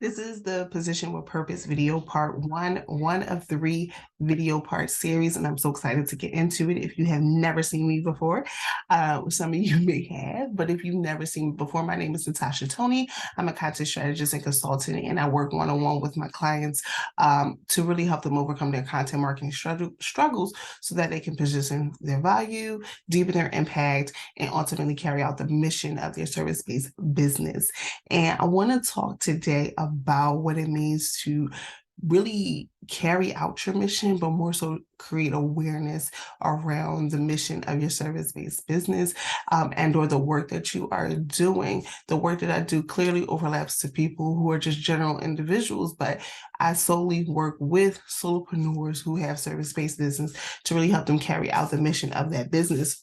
This is the Position with Purpose video part one of 3 video part series, and I'm so excited to get into it. If you have never seen me before, some of you may have, but if you've never seen me before, my name is Natasha Tony. I'm a content strategist and consultant, and I work one-on-one with my clients to really help them overcome their content marketing struggles so that they can position their value, deepen their impact, and ultimately carry out the mission of their service-based business. And I want to talk today about what it means to really carry out your mission, but more so create awareness around the mission of your service-based business and or the work that you are doing. The work that I do clearly overlaps to people who are just general individuals, but I solely work with solopreneurs who have service-based business to really help them carry out the mission of that business.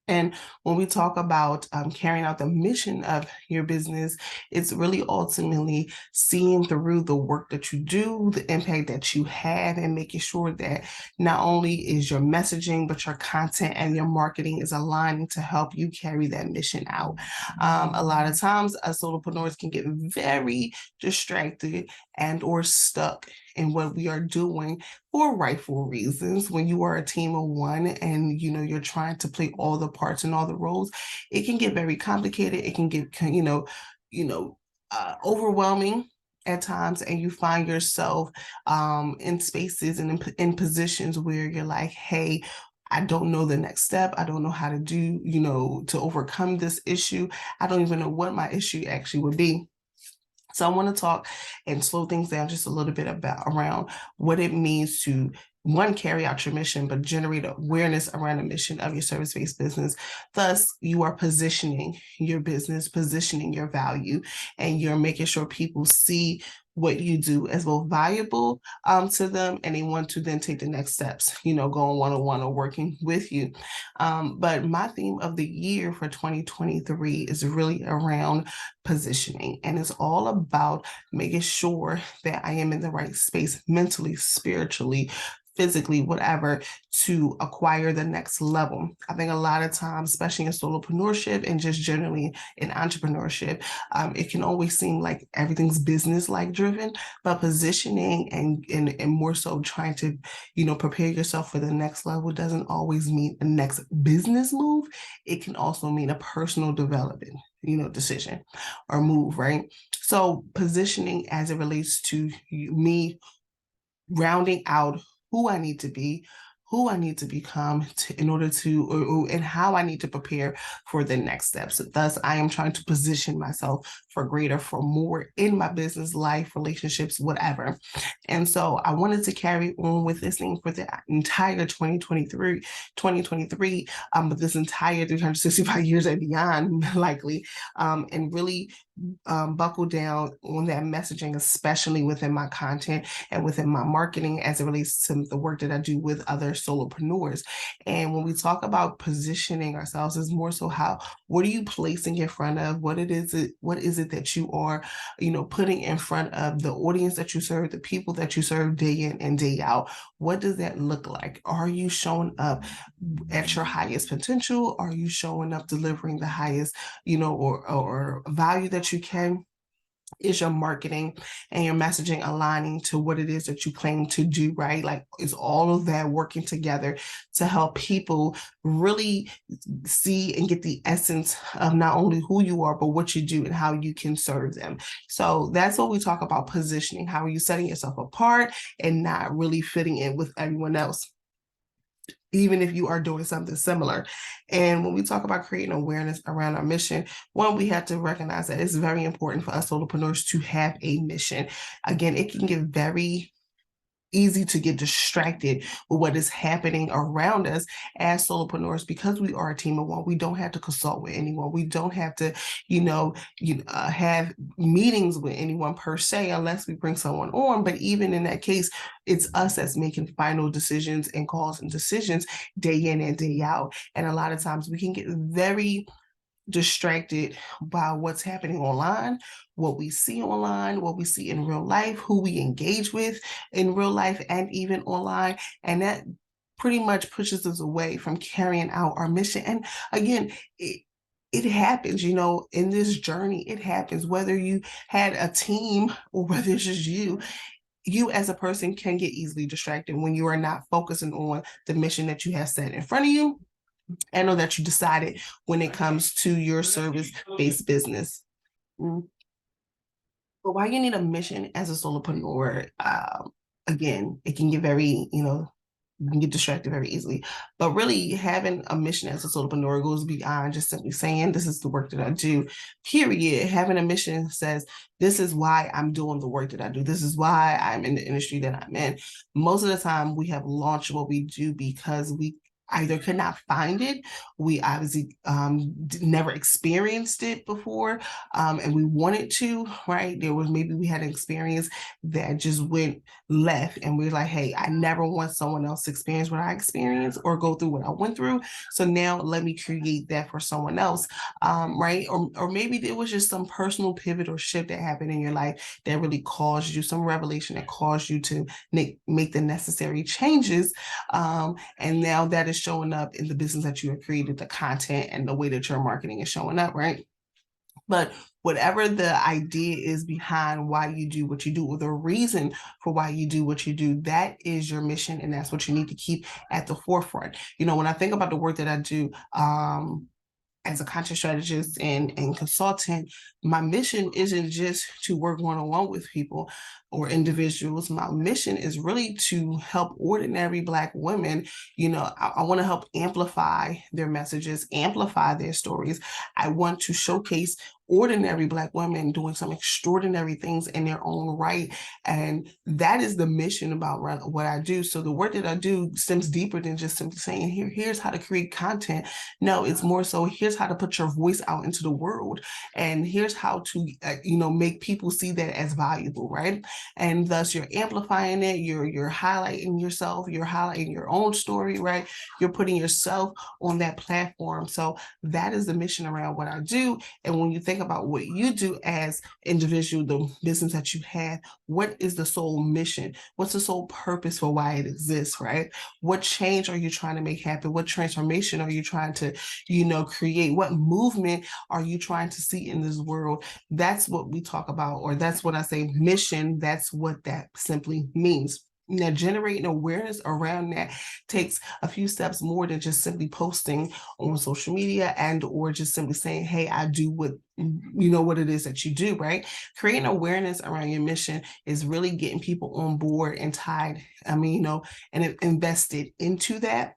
And when we talk about carrying out the mission of your business, it's really ultimately seeing through the work that you do, the impact that you have, and making sure that not only is your messaging, but your content and your marketing is aligning to help you carry that mission out. A lot of times, us solopreneurs can get very distracted and or stuck in what we are doing for rightful reasons. When you are a team of one and you're trying to play all the parts and all the roles, it can get very complicated. It can get overwhelming at times, and you find yourself in spaces and in positions where you're like, hey, I don't know the next step. I don't know how to do, to overcome this issue. I don't even know what my issue actually would be. So I want to talk and slow things down just a little bit around what it means to, one, carry out your mission, but generate awareness around the mission of your service-based business. Thus, you are positioning your business, positioning your value, and you're making sure people see what you do as both valuable to them, and they want to then take the next steps, going one-on-one or working with you. But my theme of the year for 2023 is really around positioning, and it's all about making sure that I am in the right space mentally, spiritually, physically, whatever, to acquire the next level. I think a lot of times, especially in solopreneurship and just generally in entrepreneurship, it can always seem like everything's business-like driven, but positioning and more so trying to, prepare yourself for the next level doesn't always mean the next business move. It can also mean a personal development, decision or move, right? So positioning as it relates to me rounding out who I need to be, who I need to become in order to, and how I need to prepare for the next steps. Thus, I am trying to position myself for greater, for more in my business, life, relationships, whatever. And so I wanted to carry on with this thing for the entire 2023, but this entire 365 years and beyond, likely, and really buckle down on that messaging, especially within my content and within my marketing as it relates to the work that I do with other solopreneurs. And when we talk about positioning ourselves, is more so what are you placing in front of? What is it that you are, putting in front of the audience that you serve, the people that you serve day in and day out? What does that look like? Are you showing up at your highest potential? Are you showing up delivering the highest, or value that you can? Is your marketing and your messaging aligning to what it is that you claim to do, right? Like, is all of that working together to help people really see and get the essence of not only who you are, but what you do and how you can serve them? So that's what we talk about positioning. How are you setting yourself apart and not really fitting in with everyone else, even if you are doing something similar? And when we talk about creating awareness around our mission, one, we have to recognize that it's very important for us solopreneurs to have a mission. Again, it can get very easy to get distracted with what is happening around us as solopreneurs, because we are a team of one. We don't have to consult with anyone. We don't have to, have meetings with anyone per se, unless we bring someone on. But even in that case, it's us that's making final decisions and calls and decisions day in and day out. And a lot of times we can get very distracted by what's happening online, what we see online, what we see in real life, who we engage with in real life and even online. And that pretty much pushes us away from carrying out our mission. And again, it happens, you know, in this journey, it happens, whether you had a team or whether it's just you as a person can get easily distracted when you are not focusing on the mission that you have set in front of you and or that you decided when it comes to your service-based business. But why you need a mission as a solopreneur, again, it can get very, you can get distracted very easily. But really, having a mission as a solopreneur goes beyond just simply saying, this is the work that I do, period. Having a mission says, this is why I'm doing the work that I do. This is why I'm in the industry that I'm in. Most of the time, we have launched what we do because we either could not find it, we obviously never experienced it before, and we wanted to, right? There was maybe we had an experience that just went left, and we're like, hey, I never want someone else to experience what I experienced or go through what I went through. So now let me create that for someone else, right? Or maybe there was just some personal pivot or shift that happened in your life that really caused you some revelation that caused you to make the necessary changes, and now that is showing up in the business that you have created, the content and the way that your marketing is showing up, right? But whatever the idea is behind why you do what you do, or the reason for why you do what you do, that is your mission, and that's what you need to keep at the forefront. You know, when I think about the work that I do, as a content strategist and consultant, my mission isn't just to work one-on-one with people or individuals. My mission is really to help ordinary Black women. You know, I want to help amplify their messages, amplify their stories. I want to showcase ordinary Black women doing some extraordinary things in their own right. And that is the mission about what I do. So the work that I do stems deeper than just simply saying, here's how to create content. No, it's more so, here's how to put your voice out into the world. And here's how to, make people see that as valuable, right? And thus you're amplifying it, you're highlighting yourself, you're highlighting your own story, right? You're putting yourself on that platform. So that is the mission around what I do. And when you think about what you do as individual, the business that you have, what is the sole mission? What's the sole purpose for why it exists, right? What change are you trying to make happen? What transformation are you trying to, create? What movement are you trying to see in this world? That's what we talk about, or that's what I say mission. That's what that simply means. Now, generating awareness around that takes a few steps more than just simply posting on social media and or just simply saying, hey, I do what what it is that you do, right? Creating awareness around your mission is really getting people on board and tied, and invested into that,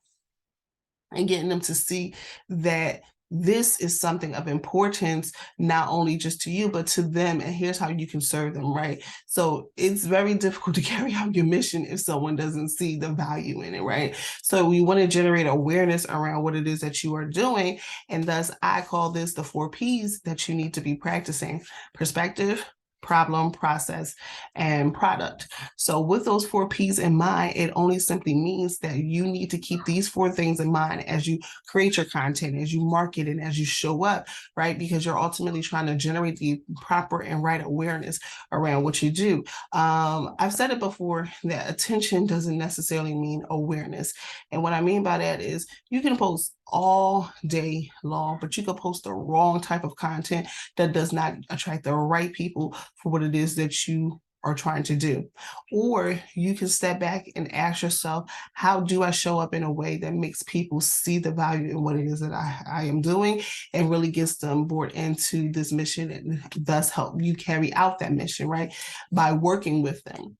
and getting them to see that this is something of importance, not only just to you, but to them. And here's how you can serve them, right? So it's very difficult to carry out your mission if someone doesn't see the value in it, right? So we want to generate awareness around what it is that you are doing. And thus I call this the 4 Ps that you need to be practicing: perspective, problem, process, and product. So with those 4 Ps in mind, it only simply means that you need to keep these 4 things in mind as you create your content, as you market, and as you show up, right? Because you're ultimately trying to generate the proper and right awareness around what you do. I've said it before that attention doesn't necessarily mean awareness. And what I mean by that is you can post all day long, but you can post the wrong type of content that does not attract the right people for what it is that you are trying to do. Or you can step back and ask yourself, how do I show up in a way that makes people see the value in what it is that I am doing, and really gets them bought into this mission, and thus help you carry out that mission, right? By working with them.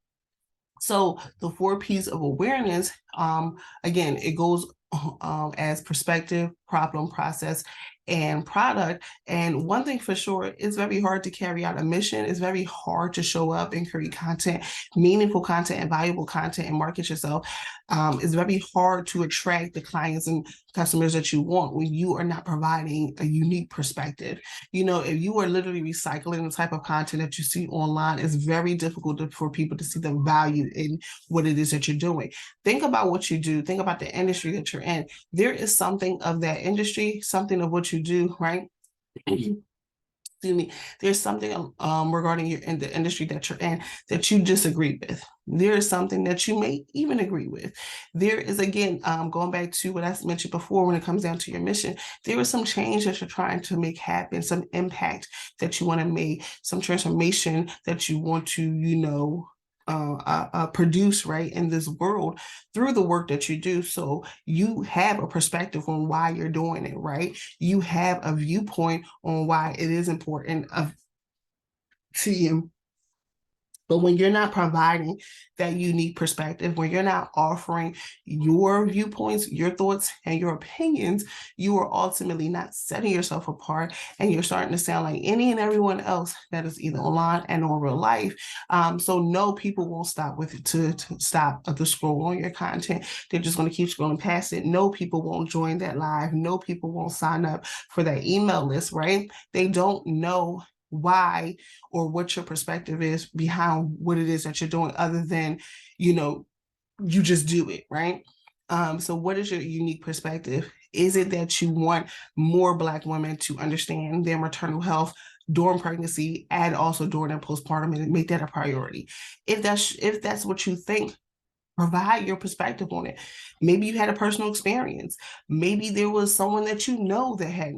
So the 4 Ps of awareness, again, it goes as perspective, problem, process, and product. And one thing for sure, it's very hard to carry out a mission. It's very hard to show up and create content, meaningful content and valuable content, and market yourself. It's very hard to attract the clients and customers that you want when you are not providing a unique perspective. If you are literally recycling the type of content that you see online, it's very difficult for people to see the value in what it is that you're doing. Think about what you do. Think about the industry that you're in. There is something of that industry, something of what you do, right? excuse me, there's something regarding your in the industry that you're in that you disagree with. There is something that you may even agree with. There is, again, going back to what I mentioned before, when it comes down to your mission, there is some change that you're trying to make happen, some impact that you want to make, some transformation that you want to, produce, right, in this world through the work that you do. So you have a perspective on why you're doing it, right? You have a viewpoint on why it is important to you. But when you're not providing that unique perspective, when you're not offering your viewpoints, your thoughts, and your opinions, you are ultimately not setting yourself apart, and you're starting to sound like any and everyone else that is either online and or real life. So no, people won't stop with it to stop the scroll on your content. They're just going to keep scrolling past it. No, people won't join that live. No, people won't sign up for that email list, right? They don't know why or what your perspective is behind what it is that you're doing, other than, you just do it, right? So what is your unique perspective? Is it that you want more Black women to understand their maternal health during pregnancy and also during their postpartum, and make that a priority? If that's what you think, provide your perspective on it. Maybe you had a personal experience. Maybe there was someone that that had,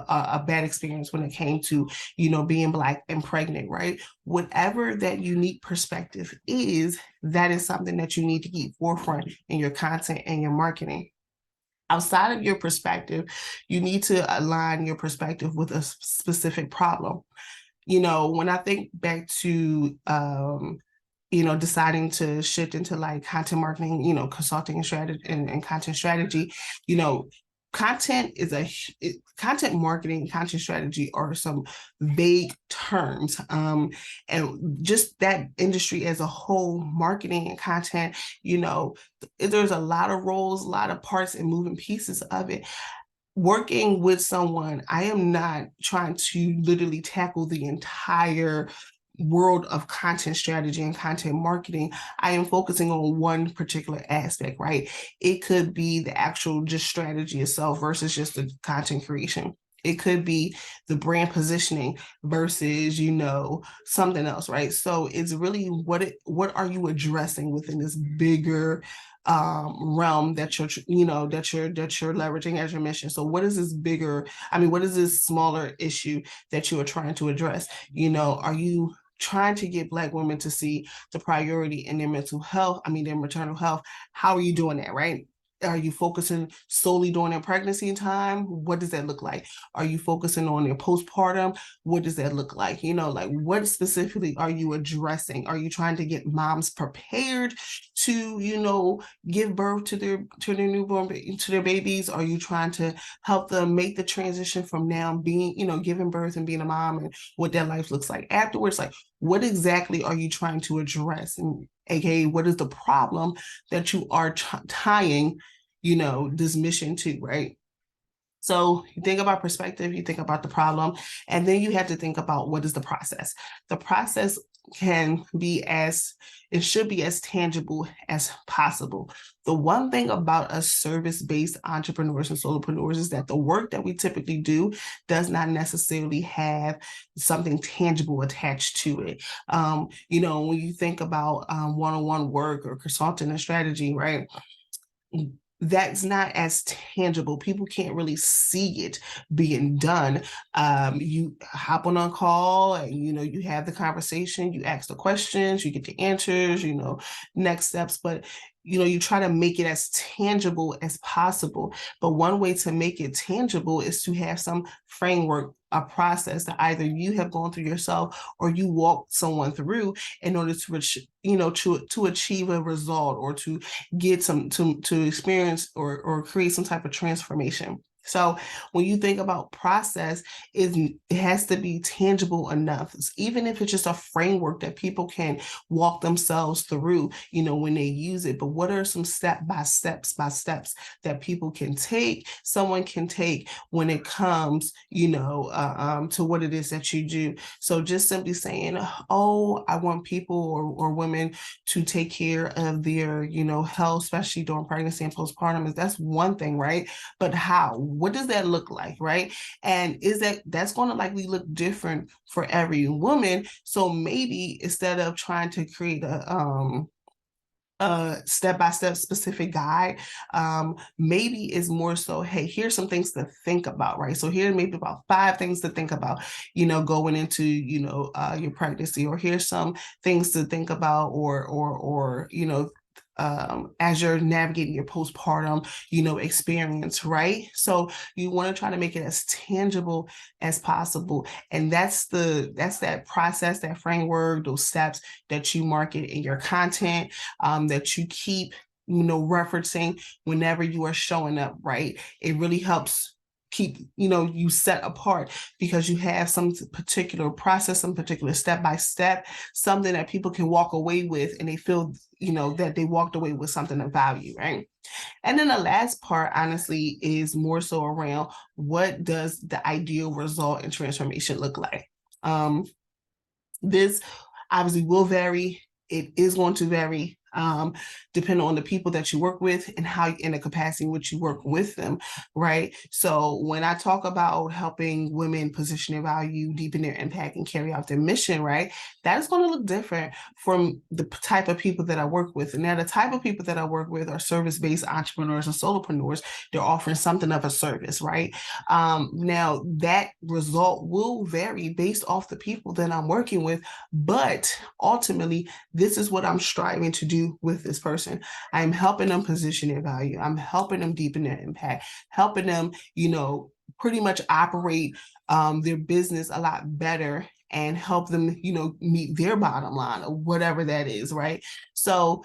a bad experience when it came to, being Black and pregnant, right? Whatever that unique perspective is, that is something that you need to keep forefront in your content and your marketing. Outside of your perspective, you need to align your perspective with a specific problem. When I think back to deciding to shift into like content marketing, consulting and strategy and content strategy, you know, content marketing, content strategy are some vague terms. And just that industry as a whole, marketing and content, there's a lot of roles, a lot of parts and moving pieces of it. Working with someone, I am not trying to literally tackle the entire world of content strategy and content marketing. I am focusing on one particular aspect, right? It could be the actual just strategy itself versus just the content creation. It could be the brand positioning versus, something else, right? So it's really what are you addressing within this bigger realm that you're leveraging as your mission. So what is this bigger, what is this smaller issue that you are trying to address? Are you trying to get Black women to see the priority in their mental health, their maternal health? How are you doing that, right? Are you focusing solely during their pregnancy time? What does that look like? Are you focusing on their postpartum? What does that look like? Like what specifically are you addressing? Are you trying to get moms prepared to, give birth to their newborn, to their babies? Are you trying to help them make the transition from now being, giving birth and being a mom, and what that life looks like afterwards? Like, what exactly are you trying to address? And AKA, what is the problem that you are tying, this mission to, right? So you think about perspective, you think about the problem, and then you have to think about what is the process. The process it should be as tangible as possible. The one thing about us service-based entrepreneurs and solopreneurs is that the work that we typically do does not necessarily have something tangible attached to it. When you think about one-on-one work or consulting and strategy, right? That's not as tangible. People can't really see it being done. You hop on a call and, you have the conversation, you ask the questions, you get the answers, next steps, but you try to make it as tangible as possible. But one way to make it tangible is to have some framework, a process that either you have gone through yourself or you walk someone through in order to achieve a result, or to get to experience or create some type of transformation. So when you think about process, it has to be tangible enough, even if it's just a framework that people can walk themselves through, when they use it. But what are some steps that people can take, someone can take when it comes, to what it is that you do? So just simply saying, oh, I want people or women to take care of their, health, especially during pregnancy and postpartum, that's one thing, right? But how? What does that look like, right? And that's going to likely look different for every woman. So maybe instead of trying to create a step-by-step specific guide, maybe is more so, hey, here's some things to think about, right? So here maybe about 5 things to think about, going into, your pregnancy, or here's some things to think about, or as you're navigating your postpartum, experience, right? So you want to try to make it as tangible as possible. And that's that process, that framework, those steps that you market in your content, that you keep, referencing whenever you are showing up, right? It really helps keep, you set apart, because you have some particular process, some particular step-by-step, something that people can walk away with, and they feel, that they walked away with something of value, right? And then the last part, honestly, is more so around, what does the ideal result and transformation look like? This obviously will vary. It is going to vary, depending on the people that you work with and how, in the capacity in which you work with them, right? So when I talk about helping women position their value, deepen their impact, and carry out their mission, right, that is going to look different from the type of people that I work with. And now the type of people that I work with are service-based entrepreneurs and solopreneurs. They're offering something of a service, right? Now that result will vary based off the people that I'm working with, but ultimately, this is what I'm striving to do with this person. I'm helping them position their value. I'm helping them deepen their impact, helping them, pretty much operate their business a lot better, and help them, meet their bottom line, or whatever that is, right? So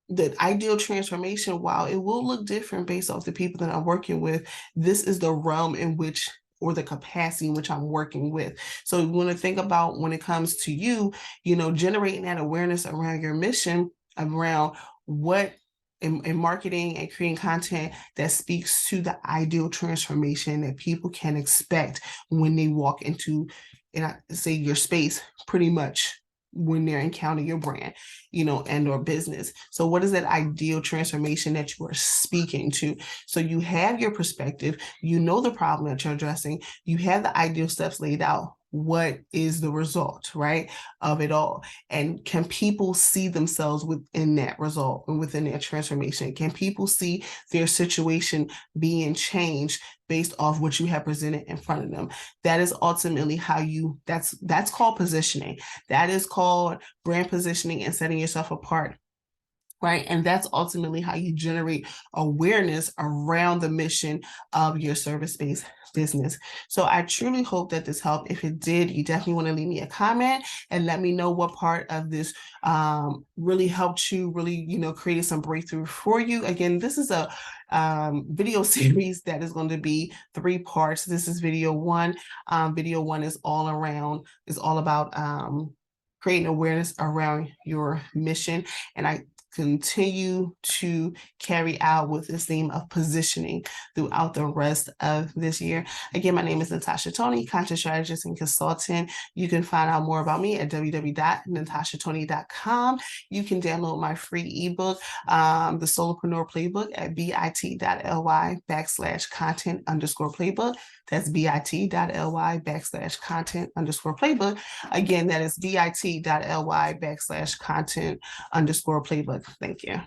the ideal transformation, while it will look different based off the people that I'm working with, this is the realm in which, or the capacity in which I'm working with. So you want to think about, when it comes to you, generating that awareness around your mission, around what in marketing and creating content that speaks to the ideal transformation that people can expect when they walk into, and I say, your space, pretty much when they're encountering your brand, and or business. So what is that ideal transformation that you are speaking to? So you have your perspective, the problem that you're addressing, you have the ideal steps laid out. What is the result, right, of it all? And can people see themselves within that result and within that transformation? Can people see their situation being changed based off what you have presented in front of them? That is ultimately how that's called positioning. That is called brand positioning and setting yourself apart, right? And that's ultimately how you generate awareness around the mission of your service-based business. So I truly hope that this helped. If it did, you definitely want to leave me a comment and let me know what part of this really helped you, really, created some breakthrough for you. Again, this is a video series that is going to be 3 parts. This is video 1. Video 1 is all about creating awareness around your mission. And I continue to carry out with this theme of positioning throughout the rest of this year. Again, my name is Natasha Tony, content strategist and consultant. You can find out more about me at www.natashatony.com. You can download my free ebook, the Solopreneur Playbook, at bit.ly/content_playbook. That's bit.ly/content_playbook. Again, that is bit.ly/content_playbook. Thank you.